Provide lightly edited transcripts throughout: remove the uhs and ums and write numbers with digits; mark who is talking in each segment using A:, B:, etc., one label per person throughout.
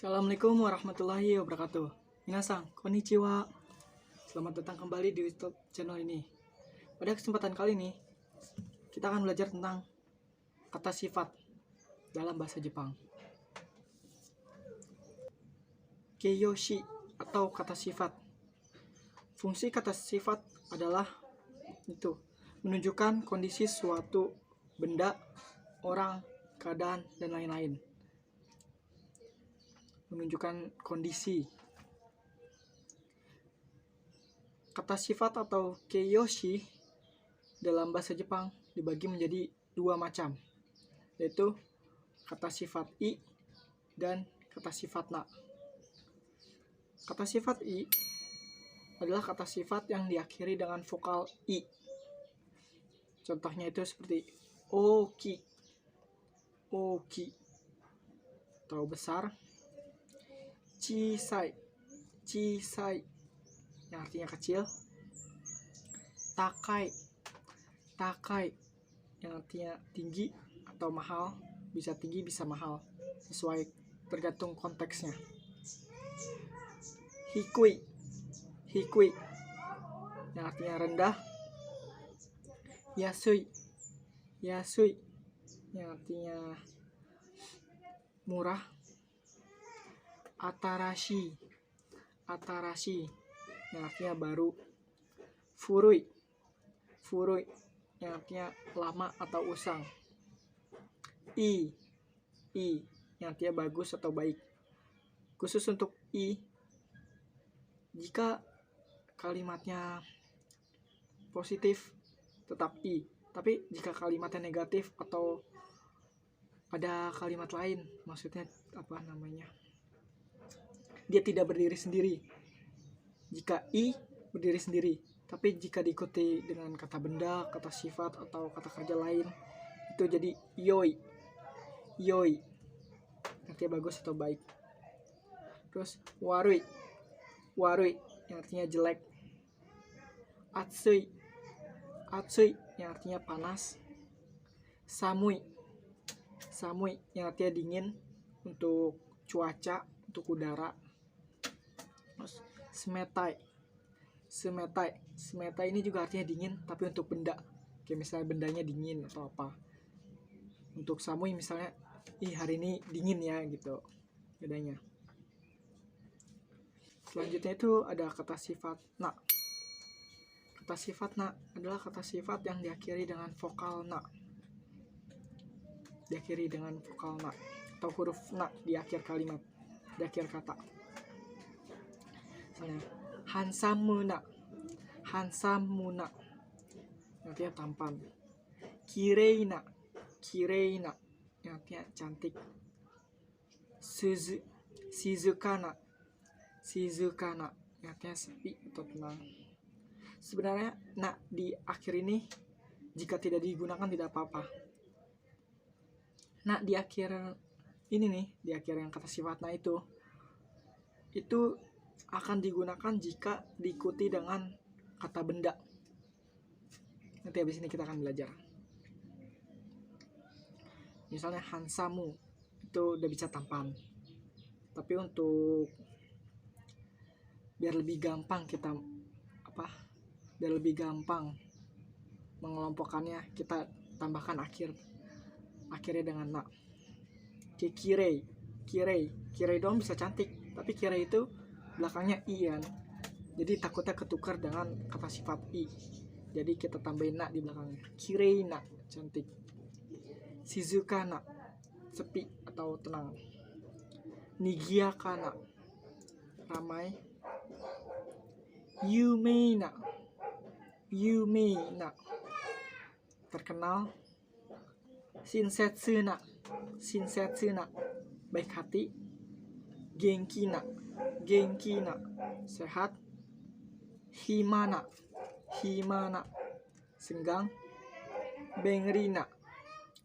A: Assalamualaikum warahmatullahi wabarakatuh. Minasan, konnichiwa. Selamat datang kembali di YouTube channel ini. Pada kesempatan kali ini, kita akan belajar tentang kata sifat dalam bahasa Jepang. Keiyoshi atau kata sifat. Fungsi kata sifat adalah menunjukkan kondisi suatu benda, orang, keadaan, dan lain-lain. Menunjukkan kondisi. Kata sifat atau keiyoshi dalam bahasa Jepang dibagi menjadi dua macam, yaitu kata sifat i dan kata sifat na. Kata sifat i adalah kata sifat yang diakhiri dengan vokal i. Contohnya itu seperti oki, oki atau besar, chisai, chisai yang artinya kecil, takai, takai yang artinya tinggi atau mahal, bisa tinggi bisa mahal sesuai tergantung konteksnya. Hikui, hikui yang artinya rendah, yasui, yasui yang artinya murah, atarashi, atarashi yang artinya baru, furui, furui yang artinya lama atau usang, i yang artinya bagus atau baik. Khusus untuk i, jika kalimatnya positif tetap i, tapi jika kalimatnya negatif atau ada kalimat lain, maksudnya dia tidak berdiri sendiri. Jika i berdiri sendiri, tapi jika diikuti dengan kata benda, kata sifat, atau kata kerja lain, itu jadi yoi, yoi artinya bagus atau baik. Terus warui, warui yang artinya jelek, atsui, atsui yang artinya panas, samui, samui yang artinya dingin untuk cuaca, untuk udara. Terus semetai, semetai, semetai ini juga artinya dingin tapi untuk benda, kayak misalnya bendanya dingin atau apa. Untuk samui misalnya, hari ini dingin ya gitu bedanya. Selanjutnya itu ada kata sifat na. Kata sifat na adalah kata sifat yang diakhiri dengan vokal na, diakhiri dengan vokal na atau huruf na di akhir kalimat, di akhir kata. Misalnya hansamuna, hansamuna artinya tampan, kireina, kireina yang artinya cantik, suzu, shizukana, shizukana yang artinya sepi atau tenang. Sebenarnya na di akhir ini jika tidak digunakan tidak apa-apa. Nah di akhir ini nih, di akhir yang kata sifat na itu akan digunakan jika diikuti dengan kata benda. Nanti habis ini kita akan belajar. Misalnya hansamu itu udah bisa tampan, tapi untuk biar lebih gampang kita biar lebih gampang mengelompokkannya, kita tambahkan akhirnya dengan na. Kirei, kirei, kirei doang bisa cantik, tapi kirei itu belakangnya i kan, jadi takutnya ketukar dengan kata sifat i, jadi kita tambahin na di belakangnya. Kirei na cantik, shizukana sepi atau tenang, nigiakana ramai, yumeina, yumeina terkenal, shinsetsuna, shinsetsuna baik hati, genkina, genkina sehat, himana, himana senggang, bengrina,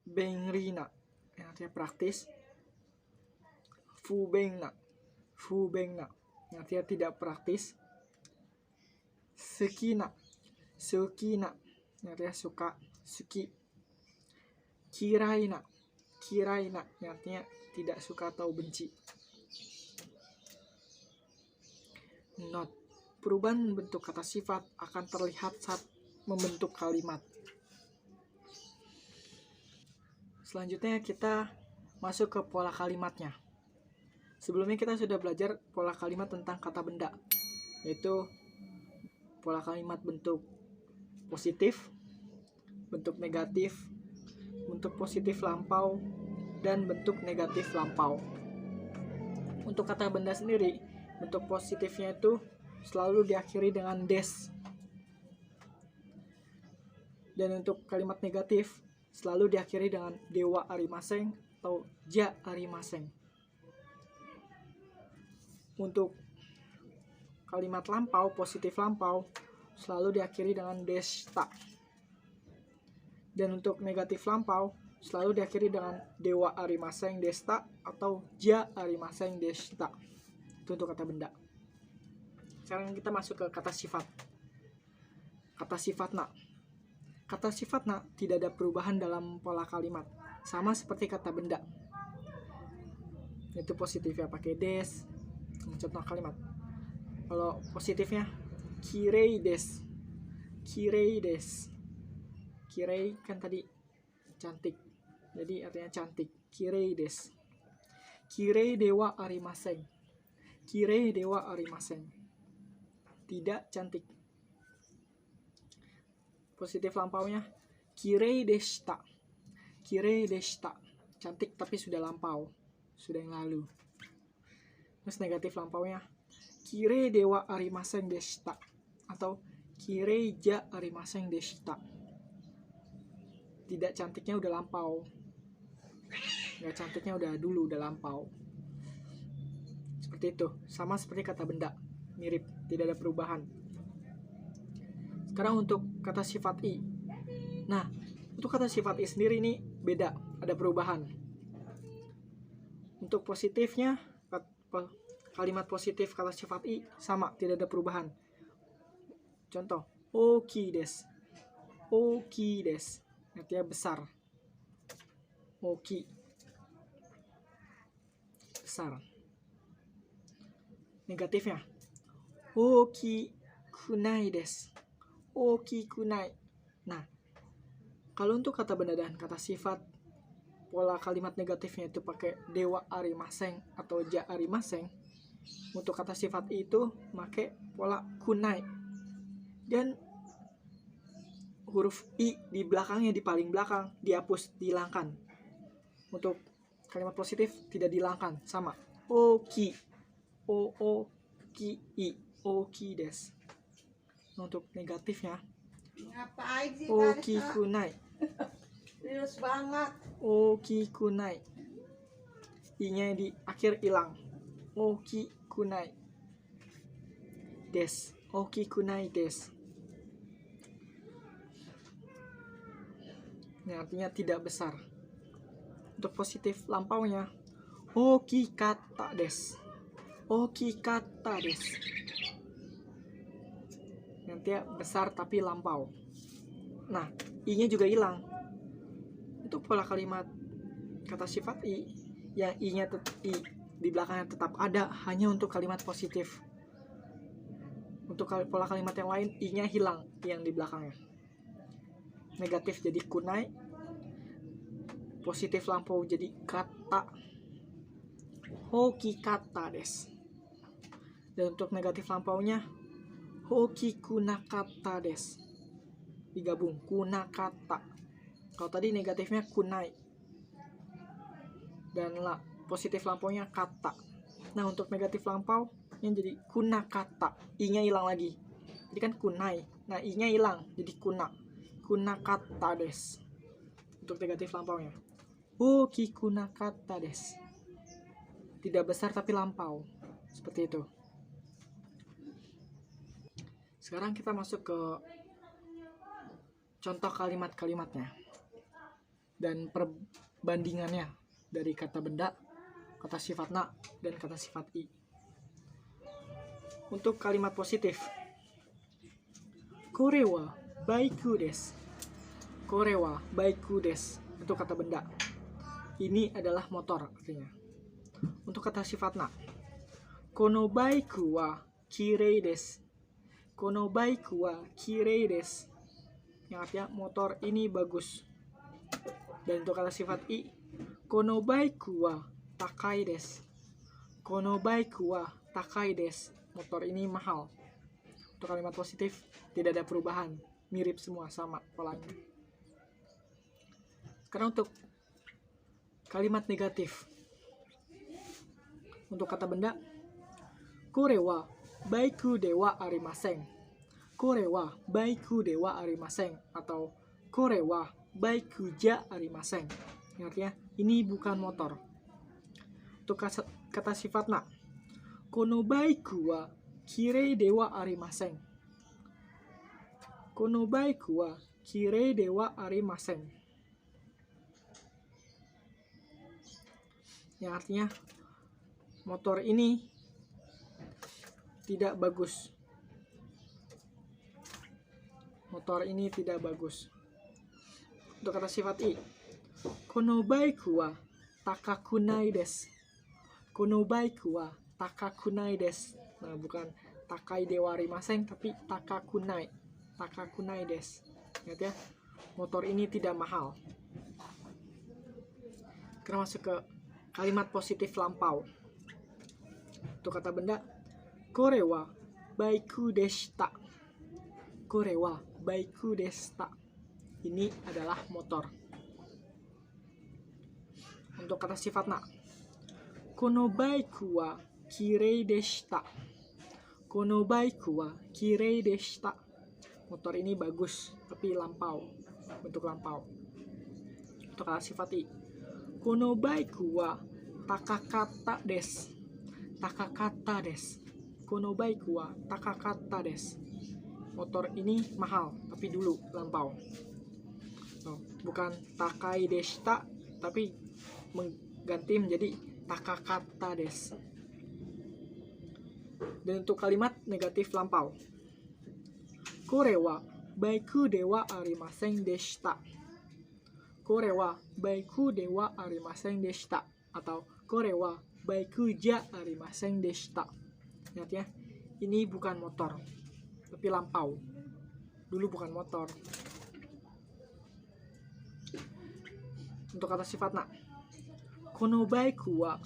A: bengrina yang artinya praktis, fubengna, fubengna yang artinya tidak praktis, sukina, sukina yang artinya suka, suki, kiraina, kiraina yang artinya tidak suka atau benci. Not. Perubahan bentuk kata sifat akan terlihat saat membentuk kalimat. Selanjutnya kita masuk ke pola kalimatnya. Sebelumnya kita sudah belajar pola kalimat tentang kata benda, yaitu pola kalimat bentuk positif, bentuk negatif, bentuk positif lampau, dan bentuk negatif lampau. Untuk kata benda sendiri, bentuk positifnya itu selalu diakhiri dengan des. Dan untuk kalimat negatif selalu diakhiri dengan dewa arimaseng atau ja arimaseng. Untuk kalimat lampau, positif lampau, selalu diakhiri dengan desta. Dan untuk negatif lampau selalu diakhiri dengan dewa arimaseng desta atau ja arimaseng desta. Itu untuk kata benda. Sekarang kita masuk ke kata sifat. Kata sifatna. Kata sifatna tidak ada perubahan dalam pola kalimat, sama seperti kata benda. Itu positifnya pakai des. Contoh kalimat. Kalau positifnya kirei des. Kirei des. Kirei kan tadi cantik. Jadi artinya cantik. Kirei des. Kirei dewa arimaseng. Kirei dewa arimaseng. Tidak cantik. Positif lampaunya kirei deshita. Kirei deshita. Cantik tapi sudah lampau. Sudah yang lalu. Terus negatif lampaunya kirei dewa arimaseng deshita atau kirei ja arimaseng deshita. Tidak cantiknya udah lampau. Nggak cantiknya udah dulu, udah lampau. Seperti itu. Sama seperti kata benda. Mirip, tidak ada perubahan. Sekarang untuk kata sifat i. Nah, untuk kata sifat i sendiri ini beda, ada perubahan. Untuk positifnya, kalimat positif kata sifat i sama, tidak ada perubahan. Contoh, oki des. Oki des. Artinya besar. Oki. Besar. Negatifnya oki kunai des. Oki kunai. Nah, kalau untuk kata benda dan kata sifat, pola kalimat negatifnya itu pakai dewa arimaseng atau ja arimaseng. Untuk kata sifat itu pakai pola kunai. Dan huruf i di belakangnya, di paling belakang, dihapus, dihilangkan. Untuk kalimat positif tidak dihilangkan, sama. Oki. O-o-ki i. Oki des. Untuk negatifnya
B: Ngapain sih
A: oki kunai.
B: serius banget.
A: Oki kunai. I-nya di akhir hilang. Oki kunai. Des. Oki kunai des. Ini artinya tidak besar. Untuk positif lampaunya oki kata des. Oki kata des. Nanti besar tapi lampau. Nah, i-nya juga hilang. Untuk pola kalimat kata sifat i, yang i-nya i di belakangnya tetap ada hanya untuk kalimat positif. Untuk pola kalimat yang lain i-nya hilang yang di belakangnya. Negatif jadi kunai, positif lampau jadi kata. Hoki kata des. Dan untuk negatif lampaunya hoki kunakata des. Digabung kunakata. Kalau tadi negatifnya kunai. Dan positif lampaunya kata. Nah, untuk negatif lampau yang jadi kunakata. I-nya hilang lagi. Jadi kan kunai. Nah, i-nya hilang jadi kuna. Kunakata des. Untuk negatif lampaunya hoki kunakata des. Tidak besar tapi lampau. Seperti itu. Sekarang kita masuk ke contoh kalimat-kalimatnya dan perbandingannya dari kata benda, kata sifatna, dan kata sifat i. Untuk kalimat positif, kore wa baiku desu. Kore wa baiku desu. Itu kata benda. Ini adalah motor artinya. Untuk kata sifatna, kono baiku wa kirei desu. Kono baiku wa kirei desu. Yang artinya motor ini bagus. Dan untuk kata sifat i, kono baiku wa takai desu. Kono baiku wa takai desu. Motor ini mahal. Untuk kalimat positif tidak ada perubahan, mirip semua, sama polanya. Sekarang untuk kalimat negatif. Untuk kata benda, kore wa baiku de wa arimasen. Kore wa baiku de wa arimasen, atau kore wa baiku ja arimasen. Yang artinya ini bukan motor. Untuk kata sifat na, kono baiku wa kirei de wa arimasen. Kono baiku wa kirei de wa arimasen. Yang artinya motor ini tidak bagus. Motor ini tidak bagus. Untuk kata sifat i, kono baiku wa takakunai desu. Kono baiku wa takakunai desu. Nah, bukan takai dewa arimasen, tapi takakunai. Takakunai desu. Ingat ya, motor ini tidak mahal. Kita masuk ke kalimat positif lampau. Untuk kata benda, kore wa baiku deshita. Kore wa baiku deshita. Ini adalah motor. Untuk kata sifat na, kono baiku wa kirei deshita. Kono baiku wa kirei deshita. Motor ini bagus, tapi lampau. Bentuk lampau. Untuk kata sifat i, kono baiku wa takakata desu. Takakata desu. Kono baiku wa takakata desu. Motor ini mahal, tapi dulu lampau. Bukan takai deshita, tapi mengganti menjadi takakata desu. Dan untuk kalimat negatif lampau, kore wa baiku de wa arimasen deshita. Kore wa baiku de wa arimasen deshita, atau kore wa baiku ja arimasen deshita. Ingat ya, ini bukan motor, tapi lampau. Dulu bukan motor. Untuk kata sifat na, kono baiku wa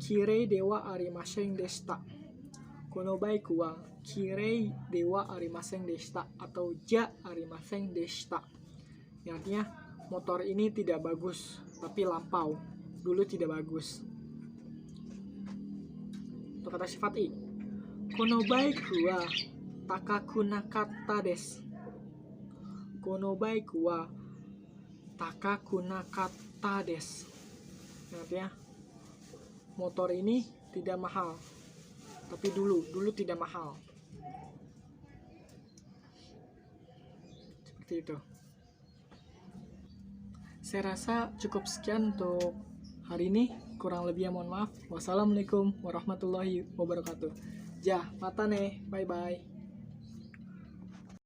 A: kirei de wa arimasen deshita. Kono baiku wa kirei de wa arimasen deshita, atau ja arimasen deshita. Yang artinya motor ini tidak bagus, tapi lampau. Dulu tidak bagus. Untuk kata sifat i, kono baiku wa takakunakata desu. Kono baiku wa takakunakata desu. Artinya motor ini tidak mahal, tapi dulu tidak mahal. Seperti itu. Saya rasa cukup sekian untuk hari ini. Kurang lebihnya mohon maaf. Wassalamualaikum warahmatullahi wabarakatuh. Ja, mata nih. Bye-bye.